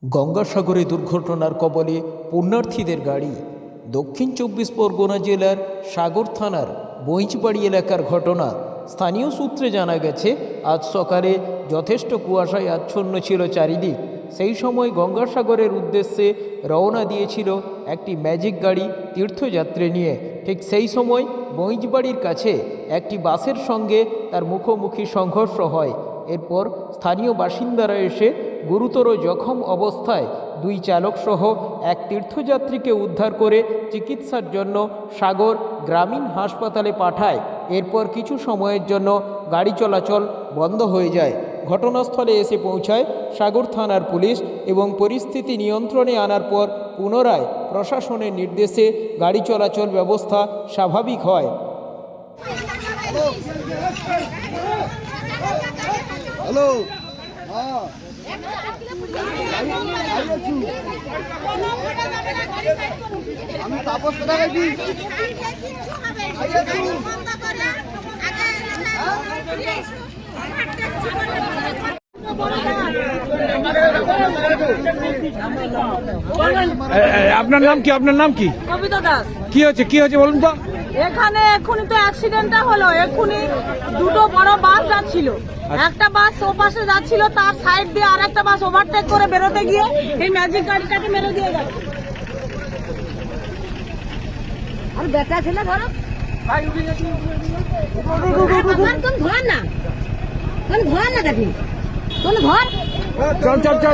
গঙ্গাসাগরে দুর্ঘটনার কবলে পুণ্যার্থীদের গাড়ি। দক্ষিণ ২৪ পরগনা জেলার সাগর থানার বইঁচবাড়ি এলাকার ঘটনা। স্থানীয় সূত্রে জানা গেছে, আজ সকালে যথেষ্ট কুয়াশায় আচ্ছন্ন ছিল চারিদিক। সেই সময় গঙ্গাসাগরের উদ্দেশ্যে রওনা দিয়েছিল একটি ম্যাজিক গাড়ি তীর্থযাত্রী নিয়ে। ঠিক সেই সময় বইঁচবাড়ির কাছে একটি বাসের সঙ্গে তার মুখোমুখি সংঘর্ষ হয়। এরপর স্থানীয় বাসিন্দারা এসে গুরুতর জখম অবস্থায় দুই চালকসহ এক তীর্থযাত্রীকে উদ্ধার করে চিকিৎসার জন্য সাগর গ্রামীণ হাসপাতালে পাঠায়। এরপর কিছু সময়ের জন্য গাড়ি চলাচল বন্ধ হয়ে যায়। ঘটনাস্থলে এসে পৌঁছায় সাগর থানার পুলিশ এবং পরিস্থিতি নিয়ন্ত্রণে আনার পর পুনরায় প্রশাসনের নির্দেশে গাড়ি চলাচল ব্যবস্থা স্বাভাবিক হয়। হ্যালো, আমি তাপস কোথায় গেছি? আপনার নাম কি? আপনার নাম কি? কবিতা দাস। কি হয়েছে বলুন তো। এখানে এক্ষুনি তো অ্যাক্সিডেন্টটা হলো। এক্ষুনি দুটো বড় বাস যাচ্ছিল, একটা বাস ও পাশে যাচ্ছিল, তার সাইড দিয়ে আর একটা বাস ওভারটেক করে বেরোতে গিয়ে এই ম্যাজিক গাড়িটাকে মেরে দিয়ে গেল। আর বেটা ছিল ধরো ধর না দেখি ধর চল